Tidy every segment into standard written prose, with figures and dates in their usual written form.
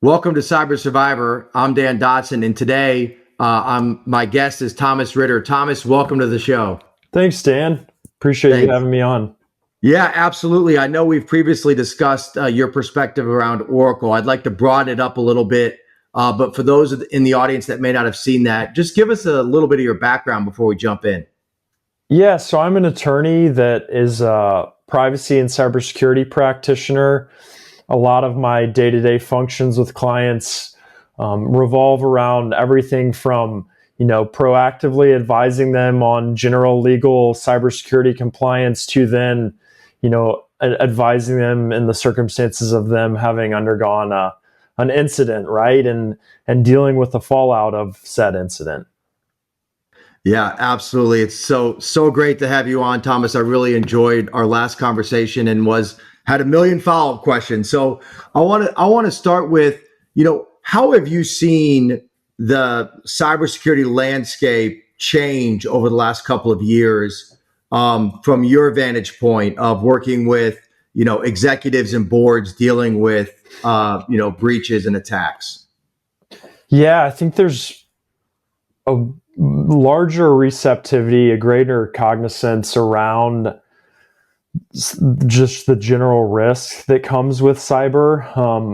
Welcome to Cyber Survivor. I'm Dan Dodson, and today my guest is Thomas Ritter. Thomas, welcome to the show. Thanks, Dan. Appreciate you having me on. Yeah, absolutely. I know we've previously discussed your perspective around Oracle. I'd like to broaden it up a little bit, but for those in the audience that may not have seen that, just give us a little bit of your background before we jump in. Yeah, so I'm an attorney that is a privacy and cybersecurity practitioner. A lot of my day-to-day functions with clients revolve around everything from, proactively advising them on general legal cybersecurity compliance to then, advising them in the circumstances of them having undergone an incident, right? And dealing with the fallout of said incident. Yeah, absolutely. It's so great to have you on, Thomas. I really enjoyed our last conversation and had a million follow-up questions. So I want to start with, how have you seen the cybersecurity landscape change over the last couple of years from your vantage point of working with, executives and boards dealing with, breaches and attacks? Yeah, I think there's a larger receptivity, a greater cognizance around just the general risk that comes with cyber.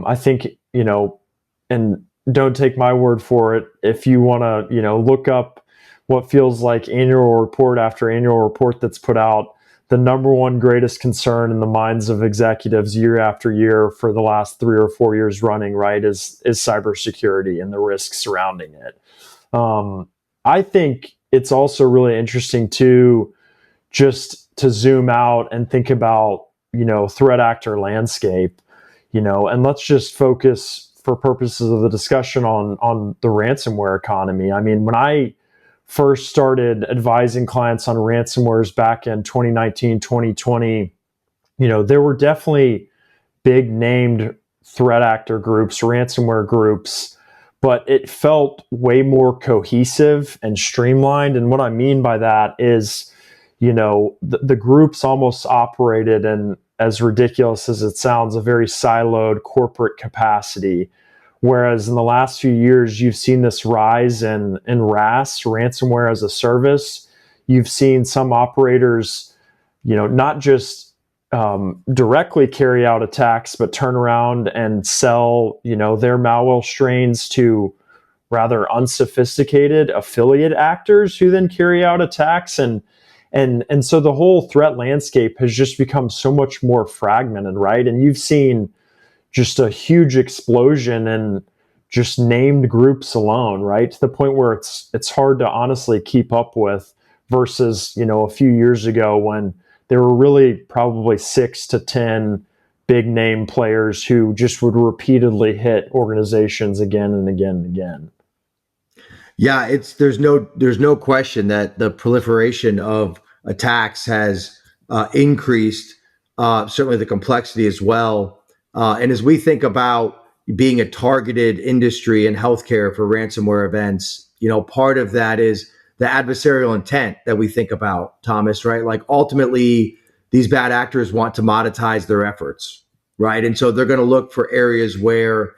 I think, and don't take my word for it. If you want to, look up what feels like annual report after annual report that's put out, the number one greatest concern in the minds of executives year after year for the last 3 or 4 years running, right, is cybersecurity and the risks surrounding it. I think it's also really interesting just to zoom out and think about, threat actor landscape, and let's just focus for purposes of the discussion on the ransomware economy. I mean, when I first started advising clients on ransomwares back in 2019, 2020, there were definitely big named threat actor groups, ransomware groups, but it felt way more cohesive and streamlined. And what I mean by that is, the groups almost operated in, as ridiculous as it sounds, a very siloed corporate capacity. Whereas in the last few years, you've seen this rise in RAS, ransomware as a service. You've seen some operators, not just directly carry out attacks, but turn around and sell, their malware strains to rather unsophisticated affiliate actors who then carry out attacks. And so the whole threat landscape has just become so much more fragmented, right? And you've seen just a huge explosion in just named groups alone, right? To the point where it's hard to honestly keep up with versus, a few years ago when there were really probably 6 to 10 big name players who just would repeatedly hit organizations again and again and again. Yeah, there's no question that the proliferation of attacks has increased, certainly the complexity as well. And as we think about being a targeted industry in healthcare for ransomware events, part of that is the adversarial intent that we think about, Thomas, right? Like ultimately, these bad actors want to monetize their efforts, right? And so they're going to look for areas where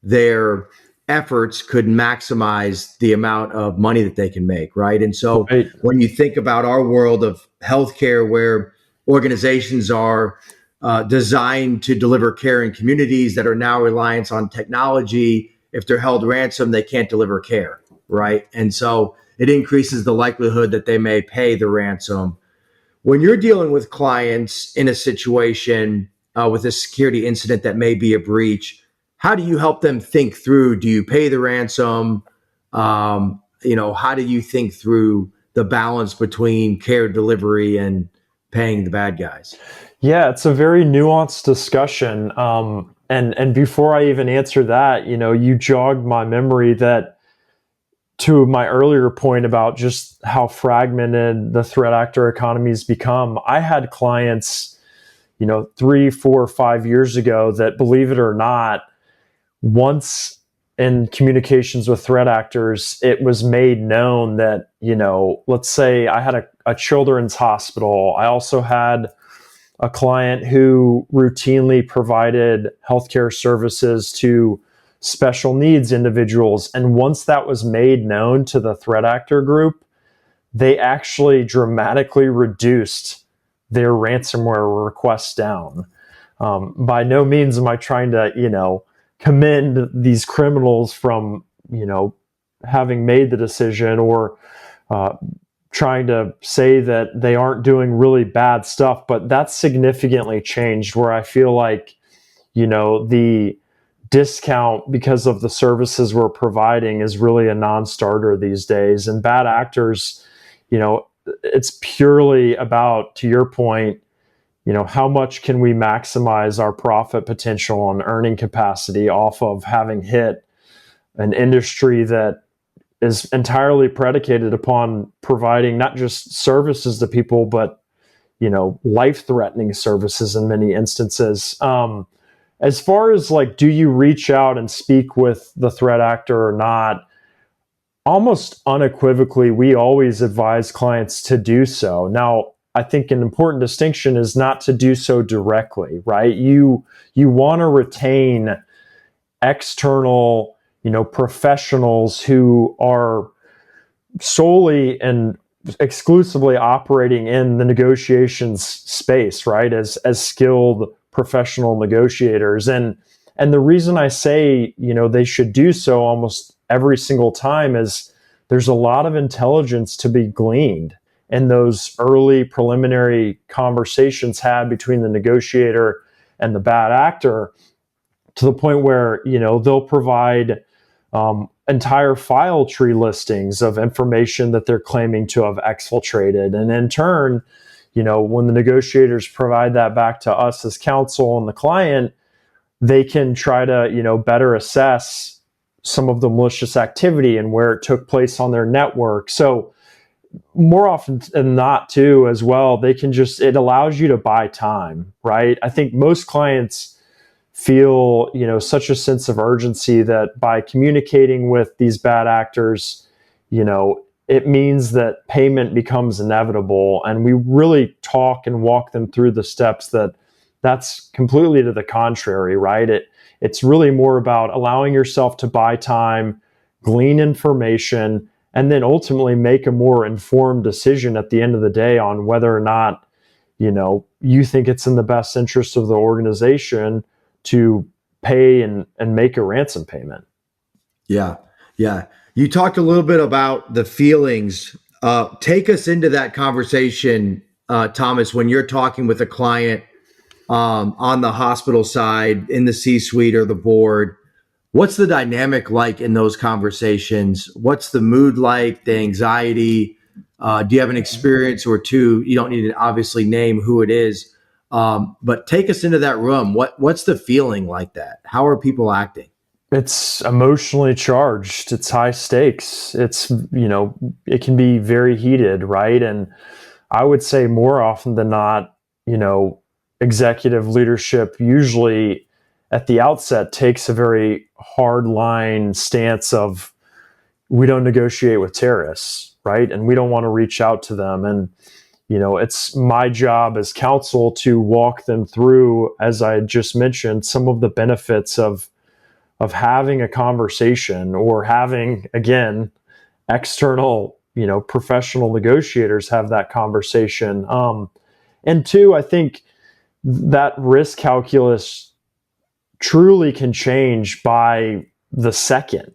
their efforts could maximize the amount of money that they can make, right? And so when you think about our world of healthcare, where organizations are designed to deliver care in communities that are now reliant on technology, if they're held ransom, they can't deliver care, right? And so it increases the likelihood that they may pay the ransom. When you're dealing with clients in a situation with a security incident that may be a breach, how do you help them think through? Do you pay the ransom? How do you think through the balance between care delivery and paying the bad guys? Yeah, it's a very nuanced discussion. And before I even answer that, you jogged my memory that to my earlier point about just how fragmented the threat actor economy has become. I had clients, 3, 4, 5 years ago that, believe it or not, once in communications with threat actors, it was made known that, let's say I had a children's hospital. I also had a client who routinely provided healthcare services to special needs individuals. And once that was made known to the threat actor group, they actually dramatically reduced their ransomware requests down. By no means am I trying to, commend these criminals from, having made the decision, or trying to say that they aren't doing really bad stuff, but that's significantly changed, where I feel like, the discount because of the services we're providing is really a non-starter these days. And bad actors, it's purely about, to your point, how much can we maximize our profit potential and earning capacity off of having hit an industry that is entirely predicated upon providing not just services to people, but, life-threatening services in many instances. As far as do you reach out and speak with the threat actor or not? Almost unequivocally, we always advise clients to do so. Now, I think an important distinction is not to do so directly, right? You want to retain external, professionals who are solely and exclusively operating in the negotiations space, right? As skilled professional negotiators. And the reason I say, they should do so almost every single time is there's a lot of intelligence to be gleaned in those early preliminary conversations had between the negotiator and the bad actor, to the point where, they'll provide entire file tree listings of information that they're claiming to have exfiltrated. And in turn, when the negotiators provide that back to us as counsel and the client, they can try to, better assess some of the malicious activity and where it took place on their network. So more often than not, too, as well, it allows you to buy time, right? I think most clients feel, such a sense of urgency that by communicating with these bad actors, it means that payment becomes inevitable. And we really talk and walk them through the steps that's completely to the contrary, right? It's really more about allowing yourself to buy time, glean information, and then ultimately make a more informed decision at the end of the day on whether or not, you think it's in the best interest of the organization to pay and make a ransom payment. Yeah. Yeah. You talked a little bit about the feelings. Take us into that conversation, Thomas, when you're talking with a client on the hospital side, in the C-suite or the board. What's the dynamic like in those conversations? What's the mood like, the anxiety? Do you have an experience or two? You don't need to obviously name who it is, but take us into that room. What's the feeling like that? How are people acting? It's emotionally charged. It's high stakes. It's, it can be very heated, right? And I would say more often than not, executive leadership usually at the outset takes a very hard line stance of, we don't negotiate with terrorists, right? And we don't want to reach out to them. And, it's my job as counsel to walk them through, as I just mentioned, some of the benefits of having a conversation, or having, again, external, professional negotiators have that conversation. And two, I think that risk calculus truly can change by the second,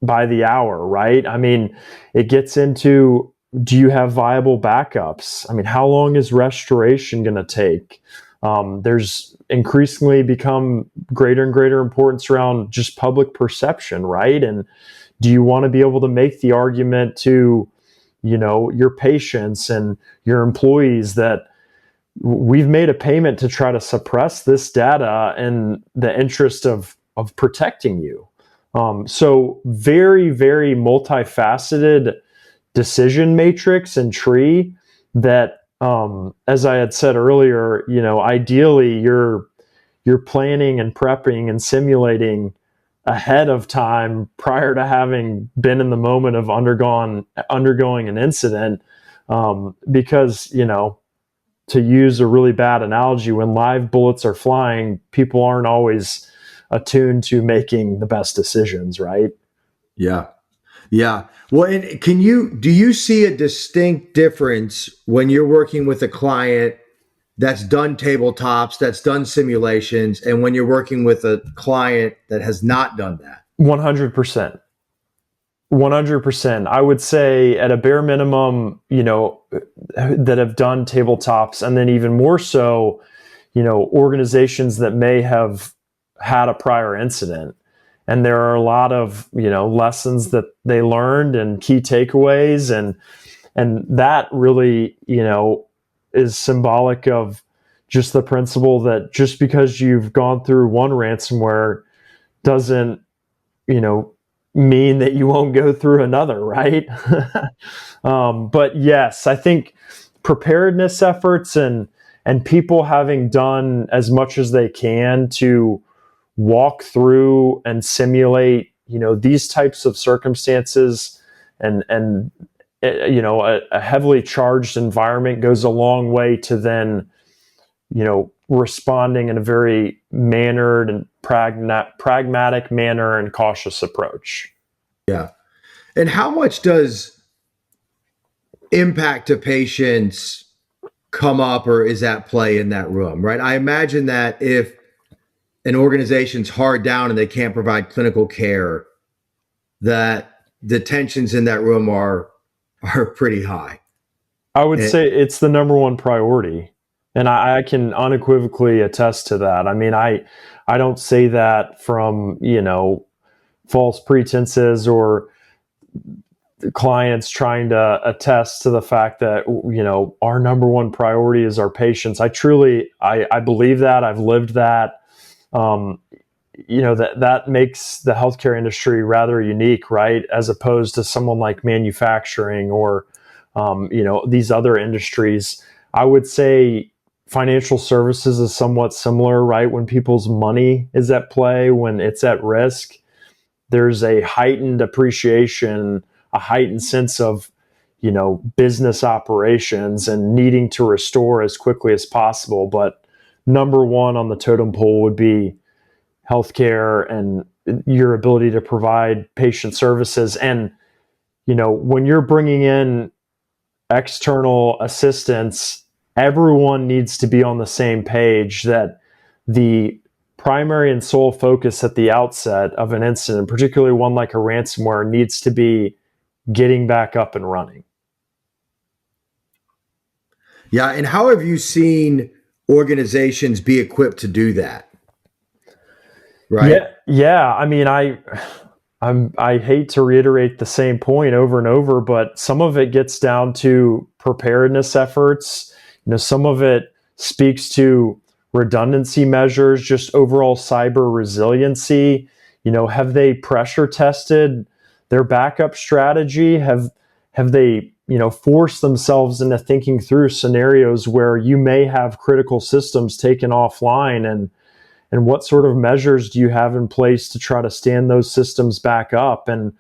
by the hour, right? I mean, it gets into, do you have viable backups? I mean, how long is restoration going to take? There's increasingly become greater and greater importance around just public perception, right? And do you want to be able to make the argument to, your patients and your employees that we've made a payment to try to suppress this data in the interest of protecting you? So very, very multifaceted decision matrix and tree that, as I had said earlier, ideally you're planning and prepping and simulating ahead of time prior to having been in the moment of undergoing an incident, because, to use a really bad analogy, when live bullets are flying, people aren't always attuned to making the best decisions, right? Yeah. Yeah. Well, and do you see a distinct difference when you're working with a client that's done tabletops, that's done simulations, and when you're working with a client that has not done that? 100%. 100%. I would say at a bare minimum, that have done tabletops, and then even more so, organizations that may have had a prior incident. And there are a lot of, lessons that they learned and key takeaways. And that really, is symbolic of just the principle that just because you've gone through one ransomware doesn't, mean that you won't go through another, right? But yes, I think preparedness efforts and people having done as much as they can to walk through and simulate, these types of circumstances, and a heavily charged environment goes a long way to then, responding in a very mannered and pragmatic manner and cautious approach. Yeah. And how much does impact to patients come up or is at play in that room, right? I imagine that if an organization's hard down and they can't provide clinical care, that the tensions in that room are pretty high. I would say it's the number one priority. And I can unequivocally attest to that. I mean, I don't say that from, false pretenses or clients trying to attest to the fact that, our number one priority is our patients. I truly, I believe that. I've lived that. That makes the healthcare industry rather unique, right? As opposed to someone like manufacturing or, these other industries. I would say financial services is somewhat similar, right? When people's money is at play, when it's at risk, there's a heightened appreciation, a heightened sense of, business operations and needing to restore as quickly as possible. But number one on the totem pole would be healthcare and your ability to provide patient services. And, when you're bringing in external assistance, everyone needs to be on the same page that the primary and sole focus at the outset of an incident, particularly one like a ransomware, needs to be getting back up and running. Yeah. And how have you seen organizations be equipped to do that? Right. Yeah. I mean, I hate to reiterate the same point over and over, but some of it gets down to preparedness efforts. Some of it speaks to redundancy measures, just overall cyber resiliency. Have they pressure tested their backup strategy? Have they, forced themselves into thinking through scenarios where you may have critical systems taken offline, and what sort of measures do you have in place to try to stand those systems back up? And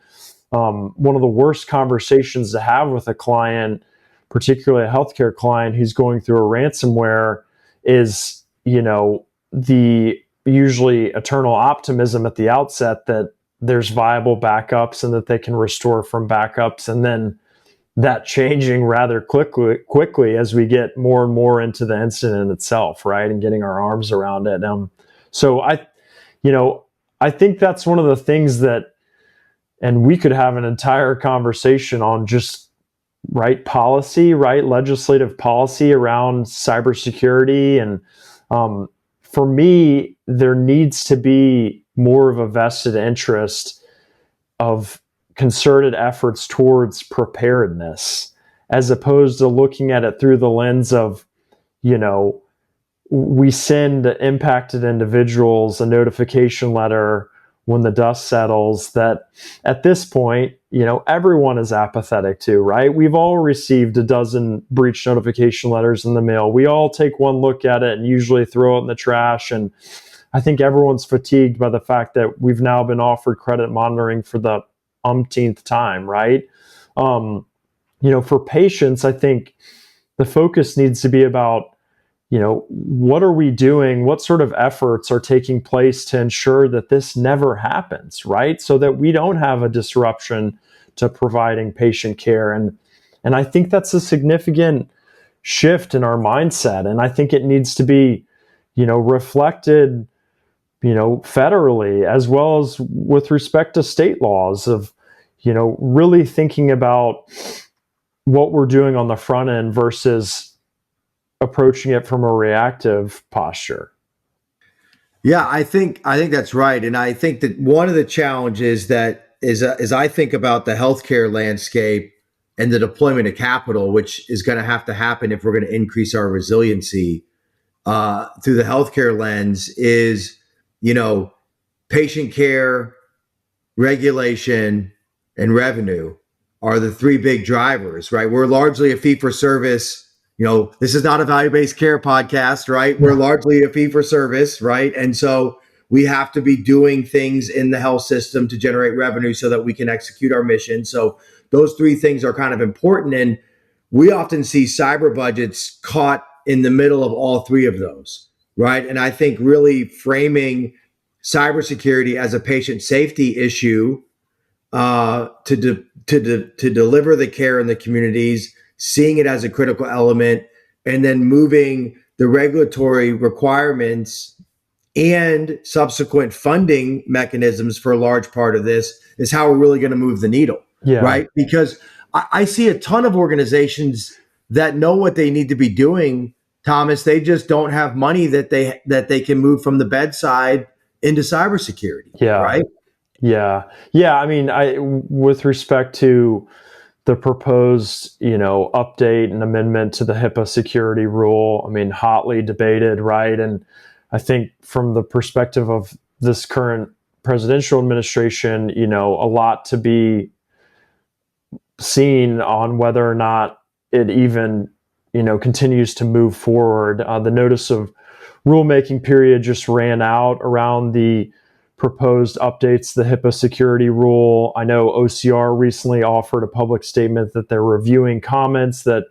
one of the worst conversations to have with a client, particularly a healthcare client who's going through a ransomware, is, the usually eternal optimism at the outset that there's viable backups and that they can restore from backups, and then that changing rather quickly as we get more and more into the incident itself, right, and getting our arms around it. So I think that's one of the things that, and we could have an entire conversation on just policy, legislative policy around cybersecurity. And for me, there needs to be more of a vested interest of concerted efforts towards preparedness, as opposed to looking at it through the lens of, we send impacted individuals a notification letter when the dust settles that at this point, everyone is apathetic to, right? We've all received a dozen breach notification letters in the mail. We all take one look at it and usually throw it in the trash. And I think everyone's fatigued by the fact that we've now been offered credit monitoring for the umpteenth time, right? For patients, I think the focus needs to be about what are we doing? What sort of efforts are taking place to ensure that this never happens, right? So that we don't have a disruption to providing patient care. And I think that's a significant shift in our mindset. And I think it needs to be, reflected, federally, as well as with respect to state laws of, really thinking about what we're doing on the front end versus approaching it from a reactive posture. Yeah, I think that's right, and I think that one of the challenges that is as I think about the healthcare landscape and the deployment of capital, which is going to have to happen if we're going to increase our resiliency through the healthcare lens, is you know patient care, regulation, and revenue are the three big drivers, right? We're largely a fee for service. This is not a value-based care podcast, right? We're largely a fee for service, right? And so we have to be doing things in the health system to generate revenue so that we can execute our mission. So those three things are kind of important. And we often see cyber budgets caught in the middle of all three of those, right? And I think really framing cybersecurity as a patient safety issue to deliver the care in the communities, seeing it as a critical element, and then moving the regulatory requirements and subsequent funding mechanisms for a large part of this is how we're really going to move the needle, right? Because I see a ton of organizations that know what they need to be doing, Thomas. They just don't have money that they can move from the bedside into cybersecurity, right? Yeah. I mean, with respect to the proposed, update and amendment to the HIPAA security rule, I mean, hotly debated, right? And I think from the perspective of this current presidential administration, a lot to be seen on whether or not it even, continues to move forward. The notice of rulemaking period just ran out around the proposed updates to the HIPAA security rule. I know OCR recently offered a public statement that they're reviewing comments that,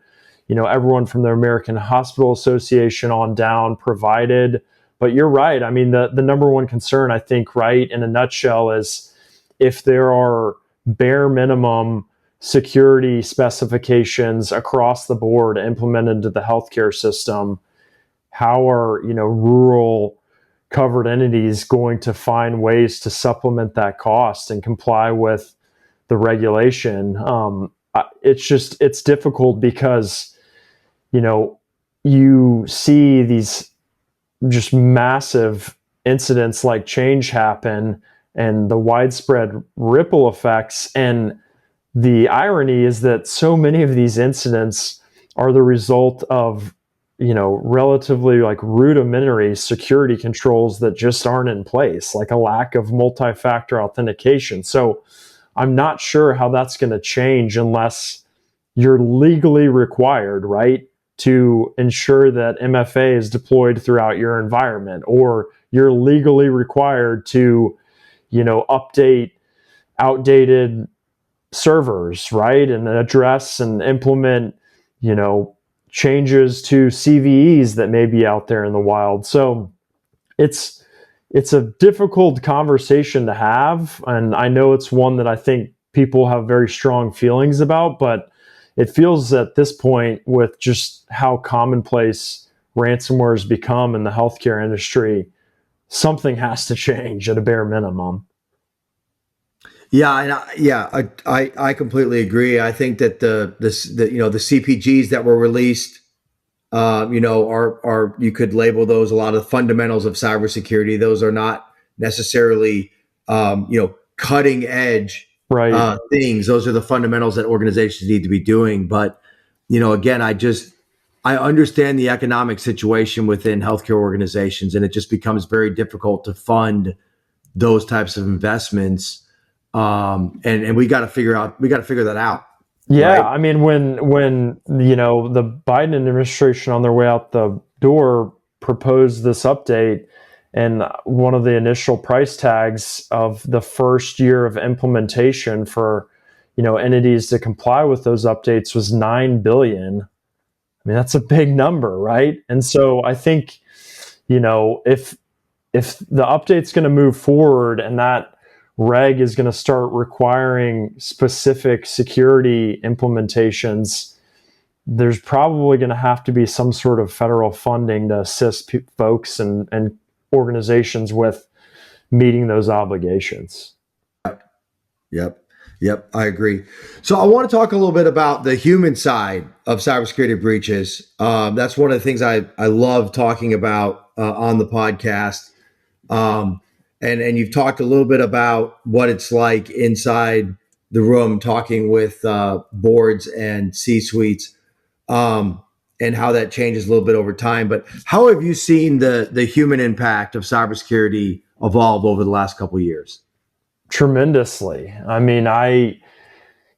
everyone from the American Hospital Association on down provided. But you're right. I mean, the number one concern, I think, right, in a nutshell, is if there are bare minimum security specifications across the board implemented into the healthcare system, how are, rural covered entities going to find ways to supplement that cost and comply with the regulation? It's difficult because, you see these just massive incidents like Change happen and the widespread ripple effects. And the irony is that so many of these incidents are the result of relatively like rudimentary security controls that just aren't in place, like a lack of multi-factor authentication. So I'm not sure how that's going to change unless you're legally required, right, to ensure that MFA is deployed throughout your environment, or you're legally required to, update outdated servers, right, and address and implement, changes to CVEs that may be out there in the wild. So it's a difficult conversation to have, and I know it's one that I think people have very strong feelings about, but it feels at this point, with just how commonplace ransomware has become in the healthcare industry, something has to change at a bare minimum. Yeah, and I completely agree. I think that the CPGs that were released, are you could label those a lot of fundamentals of cybersecurity. Those are not necessarily cutting edge things. Those are the fundamentals that organizations need to be doing. But again, I understand the economic situation within healthcare organizations, and it just becomes very difficult to fund those types of investments. And we got to figure that out. Yeah, right? I mean, when the Biden administration on their way out the door proposed this update, and one of the initial price tags of the first year of implementation for entities to comply with those updates was $9 billion. I mean, that's a big number, right? And so I think, if the update's going to move forward and that reg is going to start requiring specific security implementations, there's probably going to have to be some sort of federal funding to assist folks and organizations with meeting those obligations. Yep. Yep. I agree. So I want to talk a little bit about the human side of cybersecurity breaches. That's one of the things I love talking about on the podcast. And you've talked a little bit about what it's like inside the room, talking with boards and C-suites, and how that changes a little bit over time. But how have you seen the human impact of cybersecurity evolve over the last couple of years? Tremendously. I mean,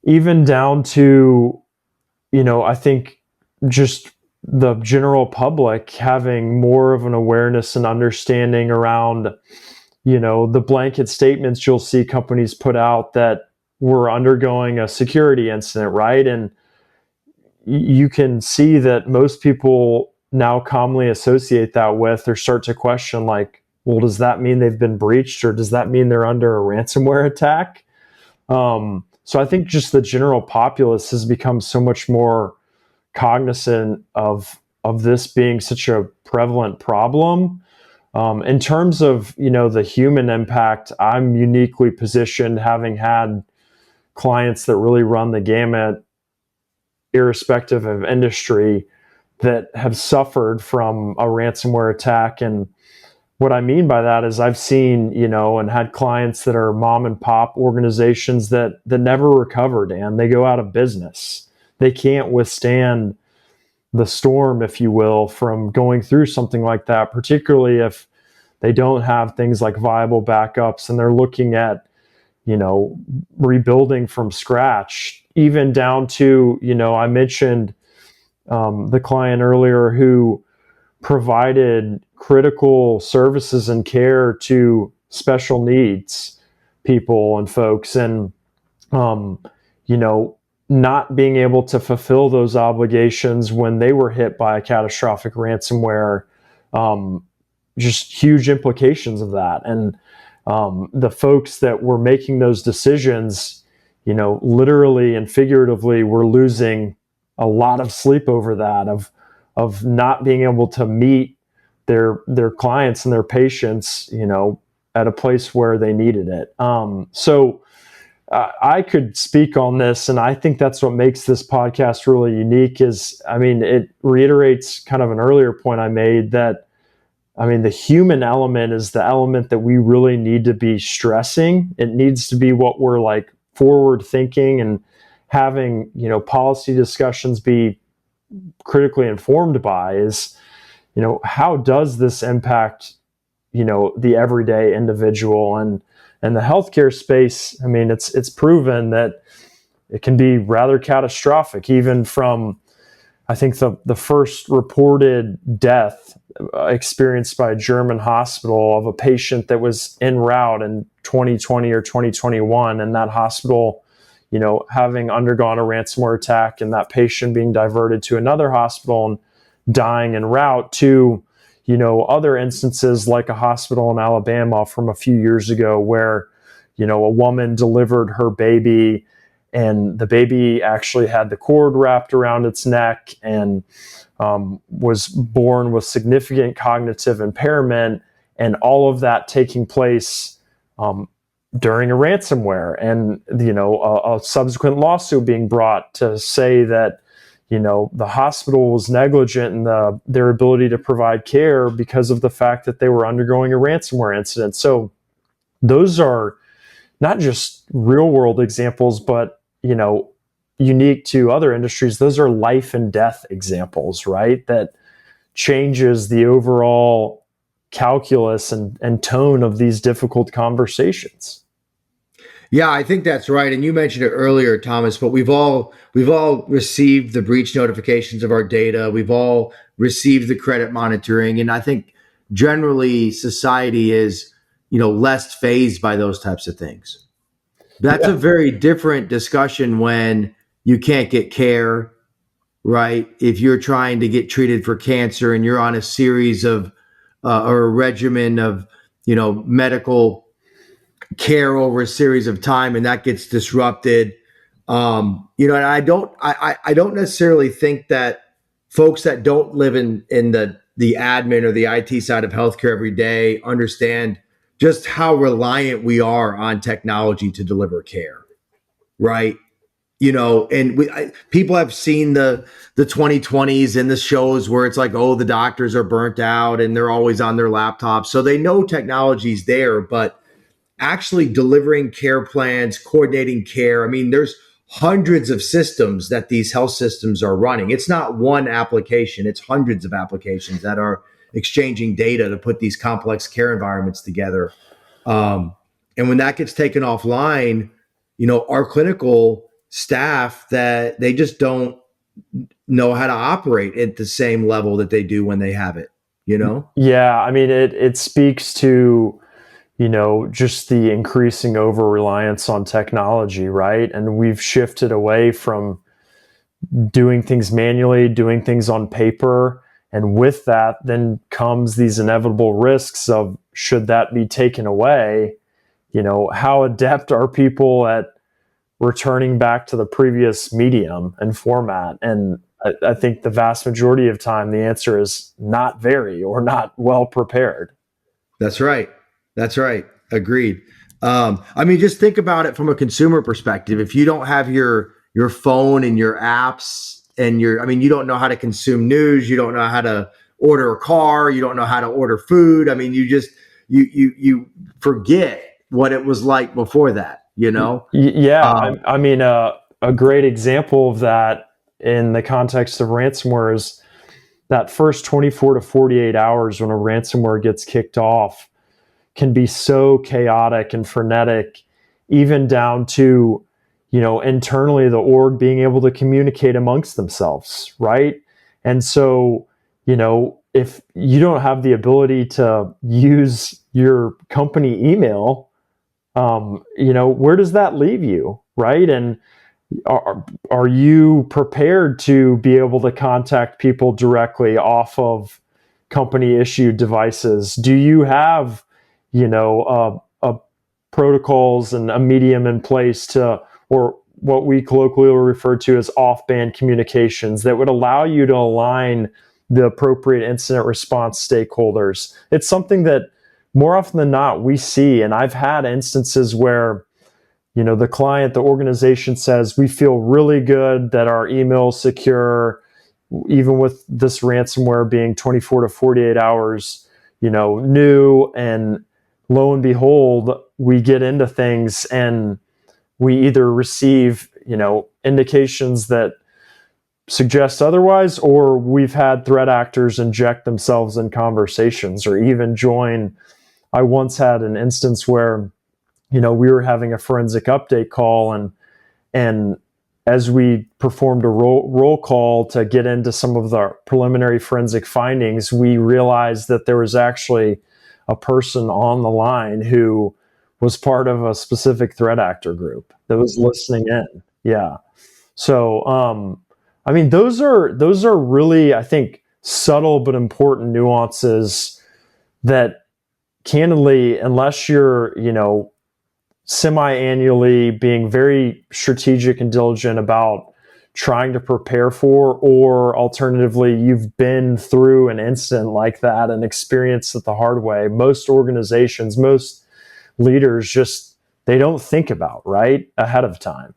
even down to, I think just the general public having more of an awareness and understanding around, the blanket statements you'll see companies put out that we're undergoing a security incident, right? And you can see that most people now commonly associate that with or start to question, like, well, does that mean they've been breached, or does that mean they're under a ransomware attack? So I think just the general populace has become so much more cognizant of this being such a prevalent problem. In terms of the human impact, I'm uniquely positioned, having had clients that really run the gamut, irrespective of industry, that have suffered from a ransomware attack. And what I mean by that is I've seen, and had clients that are mom and pop organizations that never recovered, and they go out of business. They can't withstand the storm, if you will, from going through something like that, particularly if they don't have things like viable backups and they're looking at, rebuilding from scratch, even down to, I mentioned the client earlier who provided critical services and care to special needs people and folks, and not being able to fulfill those obligations when they were hit by a catastrophic ransomware, just huge implications of that. And the folks that were making those decisions, literally and figuratively, were losing a lot of sleep over that, of not being able to meet their clients and their patients, at a place where they needed it. So I could speak on this, and I think that's what makes this podcast really unique. It reiterates kind of an earlier point I made, that the human element is the element that we really need to be stressing. It needs to be what we're like forward thinking and having, policy discussions be critically informed by, is, how does this impact, the everyday individual? And the healthcare space, it's proven that it can be rather catastrophic, even from, I think the first reported death experienced by a German hospital of a patient that was en route in 2020 or 2021, and that hospital, having undergone a ransomware attack, and that patient being diverted to another hospital and dying en route, to, other instances like a hospital in Alabama from a few years ago where, a woman delivered her baby, and the baby actually had the cord wrapped around its neck and was born with significant cognitive impairment, and all of that taking place during a ransomware, and a subsequent lawsuit being brought to say that the hospital was negligent in their ability to provide care because of the fact that they were undergoing a ransomware incident. So those are not just real world examples, but unique to other industries. Those are life and death examples, right? That changes the overall calculus and tone of these difficult conversations. Yeah, I think that's right. And you mentioned it earlier, Thomas, but we've all received the breach notifications of our data. We've all received the credit monitoring. And I think generally society is, less fazed by those types of things. That's a very different discussion when you can't get care, right? If you're trying to get treated for cancer and you're on a series of or a regimen of, medical care over a series of time, and that gets disrupted. And I don't necessarily think that folks that don't live in the admin or the IT side of healthcare every day understand just how reliant we are on technology to deliver care, right? And people have seen the 2020s and the shows where it's like, oh, the doctors are burnt out and they're always on their laptops, so they know technology's there, but actually delivering care plans, coordinating care. I mean, there's hundreds of systems that these health systems are running. It's not one application, it's hundreds of applications that are exchanging data to put these complex care environments together. And when that gets taken offline, our clinical staff, that they just don't know how to operate at the same level that they do when they have it, Yeah, I mean, it speaks to, just the increasing over-reliance on technology, right? And we've shifted away from doing things manually, doing things on paper. And with that, then comes these inevitable risks of, should that be taken away, how adept are people at returning back to the previous medium and format? And I think the vast majority of time, the answer is not very, or not well prepared. That's right. That's right. Agreed. I mean, just think about it from a consumer perspective. If you don't have your phone and your apps and you don't know how to consume news, you don't know how to order a car, you don't know how to order food. I mean, you forget what it was like before that, Yeah, I mean, a great example of that in the context of ransomware is that first 24 to 48 hours when a ransomware gets kicked off can be so chaotic and frenetic, even down to, internally the org being able to communicate amongst themselves, right? And so, if you don't have the ability to use your company email, where does that leave you, right? And are you prepared to be able to contact people directly off of company issued devices? Do you have, protocols and a medium in place to, or what we colloquially refer to as off-band communications, that would allow you to align the appropriate incident response stakeholders? It's something that more often than not we see, and I've had instances where, the client, the organization says, we feel really good that our email is secure, even with this ransomware being 24 to 48 hours, new. And lo and behold, we get into things and we either receive, indications that suggest otherwise, or we've had threat actors inject themselves in conversations or even join. I once had an instance where, we were having a forensic update call, and as we performed a roll call to get into some of the preliminary forensic findings, we realized that there was actually a person on the line who was part of a specific threat actor group that was listening in. Yeah. So, I mean, those are really, I think, subtle but important nuances that, candidly, unless you're, semi-annually being very strategic and diligent about trying to prepare for, or alternatively, you've been through an incident like that and experienced it the hard way, most organizations, most leaders just, they don't think about right ahead of time.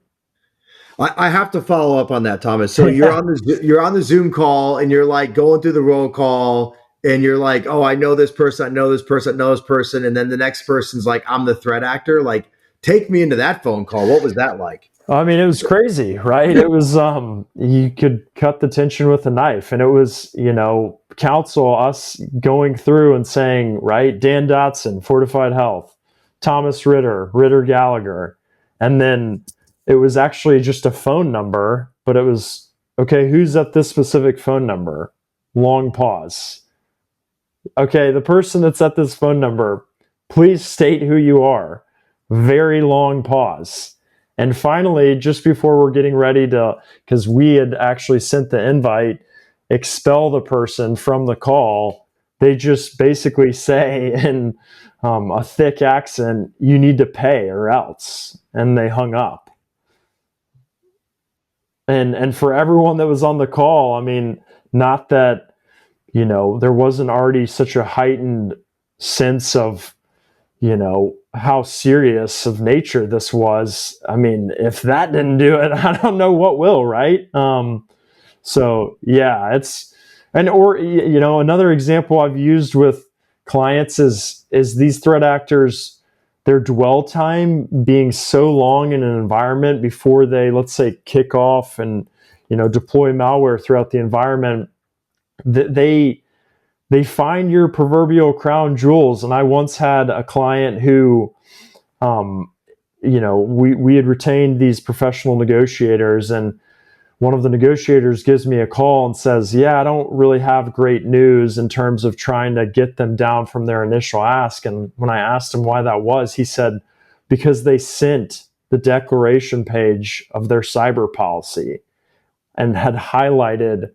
I have to follow up on that, Thomas. So you're on the Zoom call and you're like going through the roll call and you're like, oh, I know this person, I know this person, I know this person. And then the next person's like, I'm the threat actor. Like, take me into that phone call. What was that like? I mean, it was crazy, right? It was, you could cut the tension with a knife, and it was, counsel, us going through and saying, right, Dan Dodson, Fortified Health, Thomas Ritter, Ritter Gallagher. And then it was actually just a phone number, but it was, okay, who's at this specific phone number? Long pause. Okay, the person that's at this phone number, please state who you are. Very long pause. And finally, just before we're getting ready to, because we had actually sent the invite, expel the person from the call, they just basically say in a thick accent, "You need to pay or else," and they hung up. And for everyone that was on the call, I mean, not that, there wasn't already such a heightened sense of, how serious of nature this was. I mean, if that didn't do it, I don't know what will, right? So yeah, another example I've used with clients is these threat actors, their dwell time being so long in an environment before they, let's say, kick off and deploy malware throughout the environment, that they find your proverbial crown jewels. And I once had a client who, we had retained these professional negotiators, and one of the negotiators gives me a call and says, "Yeah, I don't really have great news in terms of trying to get them down from their initial ask." And when I asked him why that was, he said, "Because they sent the declaration page of their cyber policy and had highlighted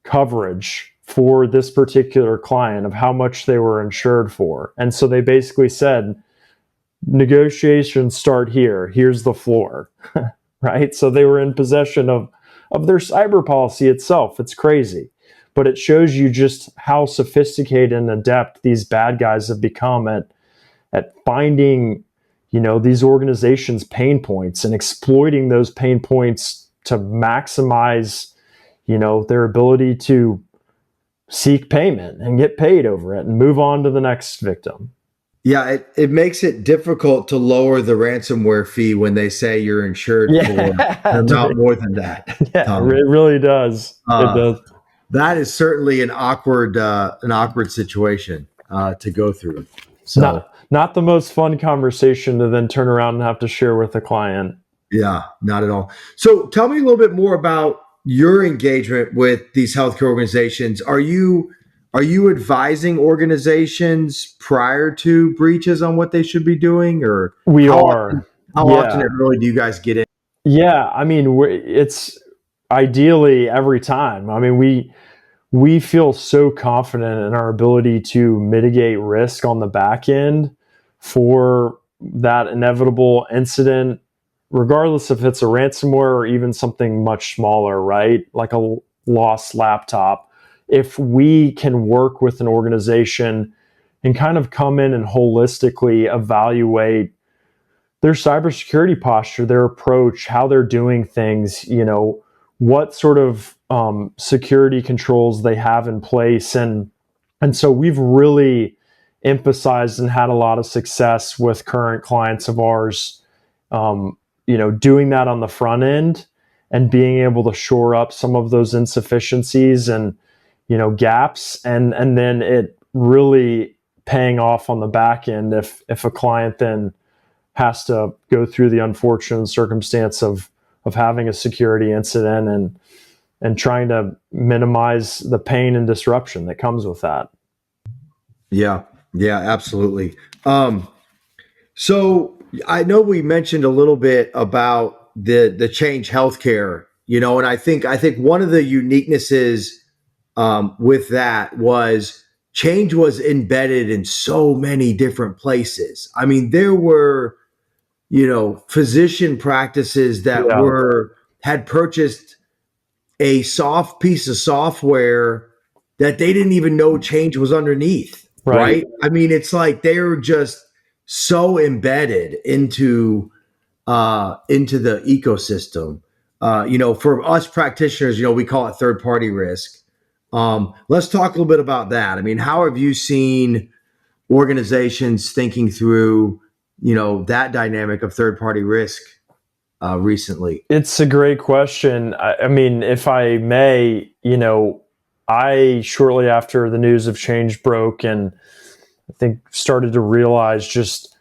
coverage for this particular client of how much they were insured for." And so they basically said, "Negotiations start here. Here's the floor." Right? So they were in possession of their cyber policy itself. It's crazy. But it shows you just how sophisticated and adept these bad guys have become at finding, these organizations' pain points and exploiting those pain points to maximize, their ability to seek payment and get paid over it and move on to the next victim. Yeah, it makes it difficult to lower the ransomware fee when they say you're insured for an amount more than that. Yeah, Tom. it really does. It does. That is certainly an awkward situation to go through. So not the most fun conversation to then turn around and have to share with the client. Yeah, not at all. So tell me a little bit more about your engagement with these healthcare organizations. Are you advising organizations prior to breaches on what they should be doing, or how often really do you guys get in? Yeah, I mean, it's ideally every time. I mean, we feel so confident in our ability to mitigate risk on the back end for that inevitable incident, regardless if it's a ransomware or even something much smaller, right? Like a lost laptop. If we can work with an organization and kind of come in and holistically evaluate their cybersecurity posture, their approach, how they're doing things, what sort of security controls they have in place. And so we've really emphasized and had a lot of success with current clients of ours, doing that on the front end and being able to shore up some of those insufficiencies and, gaps. And then it really paying off on the back end if a client then has to go through the unfortunate circumstance of having a security incident and trying to minimize the pain and disruption that comes with that. Yeah, absolutely. So I know we mentioned a little bit about the Change Healthcare, and I think one of the uniquenesses with that was Change was embedded in so many different places. I mean, there were physician practices that had purchased a soft piece of software that they didn't even know Change was underneath. Right? I mean, it's like they're just so embedded into the ecosystem. For us practitioners, we call it third-party risk. Let's talk a little bit about that. I mean, how have you seen organizations thinking through that dynamic of third-party risk recently? It's a great question. I mean, if I may, I shortly after the news of Change broke, and I think started to realize just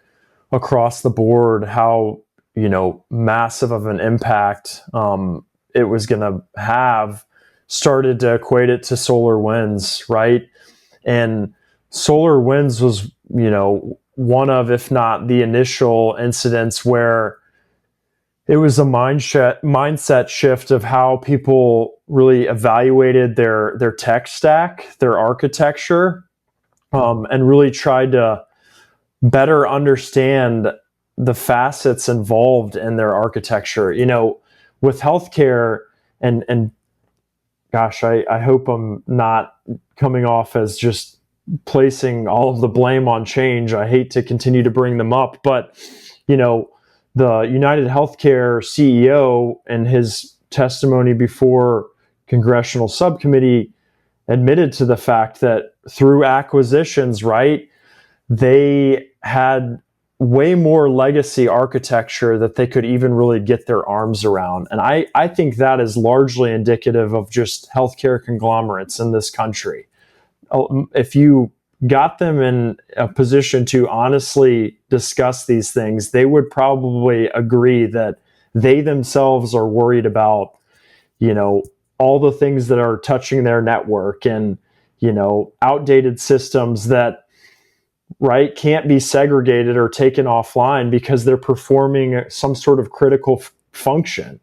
across the board how massive of an impact it was going to have, started to equate it to SolarWinds, right? And SolarWinds was one of, if not the initial incidents where it was a mindset shift of how people really evaluated their tech stack, their architecture, and really tried to better understand the facets involved in their architecture. With healthcare, and gosh, I hope I'm not coming off as just placing all of the blame on change. I hate to continue to bring them up, but the United Healthcare CEO, in his testimony before congressional subcommittee, admitted to the fact that through acquisitions, right, they had way more legacy architecture that they could even really get their arms around. And I think that is largely indicative of just healthcare conglomerates in this country. If you got them in a position to honestly discuss these things, they would probably agree that they themselves are worried about, all the things that are touching their network and, outdated systems that, right, can't be segregated or taken offline because they're performing some sort of critical function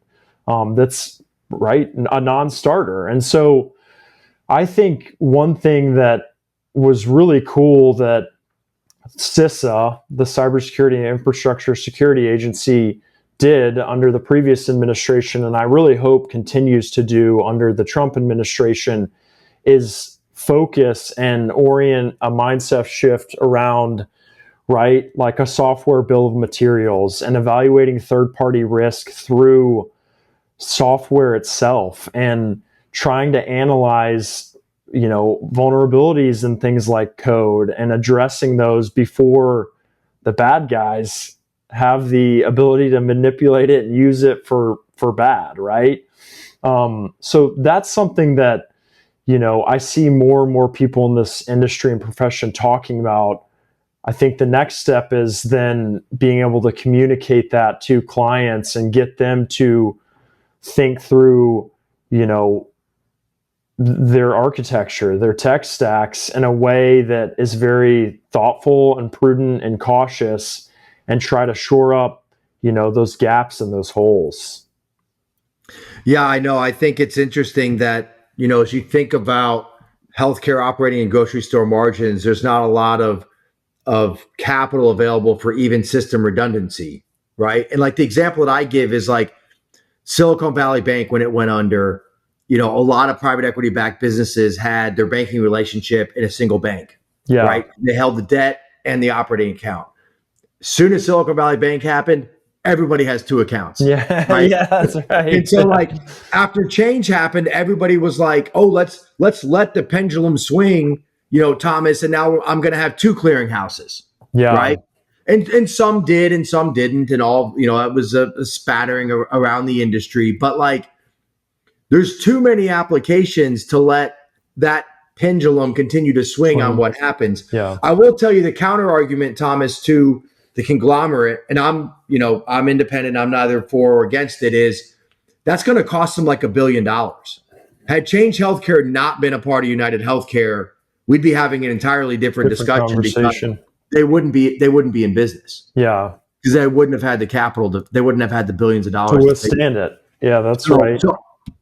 that's, right, a non-starter. And so I think one thing that was really cool that CISA, the Cybersecurity and Infrastructure Security Agency, did under the previous administration, and I really hope continues to do under the Trump administration, is focus and orient a mindset shift around, right, like a software bill of materials and evaluating third-party risk through software itself and trying to analyze vulnerabilities and things like code and addressing those before the bad guys have the ability to manipulate it and use it for bad, right? So that's something that I see more and more people in this industry and profession talking about. I think the next step is then being able to communicate that to clients and get them to think through their architecture, their tech stacks in a way that is very thoughtful and prudent and cautious, and try to shore up, those gaps and those holes. Yeah, I know. I think it's interesting that, as you think about healthcare operating in grocery store margins, there's not a lot of capital available for even system redundancy, right? And like the example that I give is like Silicon Valley Bank when it went under. A lot of private equity backed businesses had their banking relationship in a single bank, Yeah. Right? They held the debt and the operating account. As soon as Silicon Valley Bank happened, everybody has two accounts. Yeah, right? Yeah, that's right. And so like after change happened, everybody was like, oh, let's let the pendulum swing, Thomas, and now I'm going to have two clearinghouses. Yeah. Right. And some did and some didn't, and all, it was a spattering around the industry. But like, there's too many applications to let that pendulum continue to swing on what happens. Yeah. I will tell you the counter argument, Thomas, to the conglomerate, and I'm independent, I'm neither for or against it, is that's going to cost them like $1 billion. Had Change Healthcare not been a part of United Healthcare, we'd be having an entirely different discussion because they wouldn't be in business. Yeah. Because they wouldn't have had the capital they wouldn't have had the billions of dollars to withstand it. Yeah, that's right.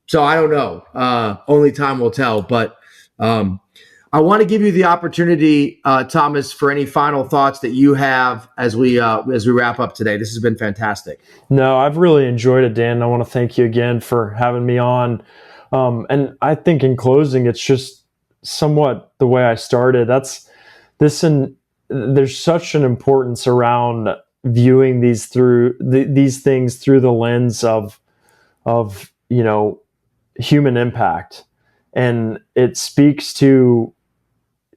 So I don't know. Only time will tell. But I want to give you the opportunity, Thomas, for any final thoughts that you have as we wrap up today. This has been fantastic. No, I've really enjoyed it, Dan. I want to thank you again for having me on. And I think in closing, it's just somewhat the way I started. There's such an importance around viewing these things through the lens of human impact, and it speaks to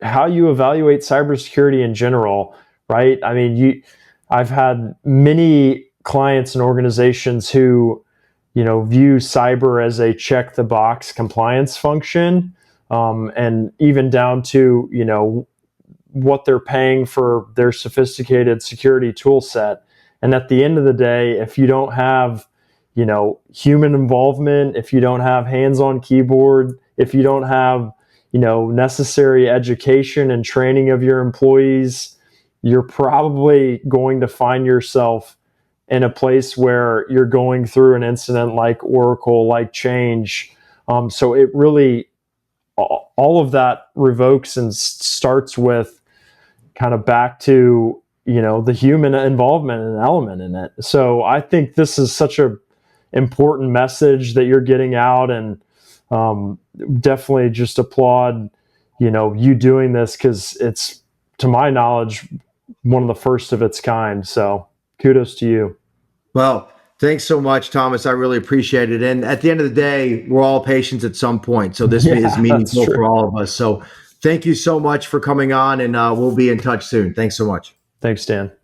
how you evaluate cybersecurity in general, right? I mean, I've had many clients and organizations who, view cyber as a check the box compliance function, and even down to, what they're paying for their sophisticated security tool set. And at the end of the day, if you don't have human involvement, if you don't have hands on keyboard, if you don't have, necessary education and training of your employees, you're probably going to find yourself in a place where you're going through an incident like Oracle, like Change. So it really, all of that revokes and starts with kind of back to, the human involvement and element in it. So I think this is such a important message that you're getting out, and definitely just applaud, you doing this, because it's, to my knowledge, one of the first of its kind. So kudos to you. Well, thanks so much, Thomas. I really appreciate it. And at the end of the day, we're all patients at some point. So this is meaningful for all of us. So thank you so much for coming on, and we'll be in touch soon. Thanks so much. Thanks, Dan.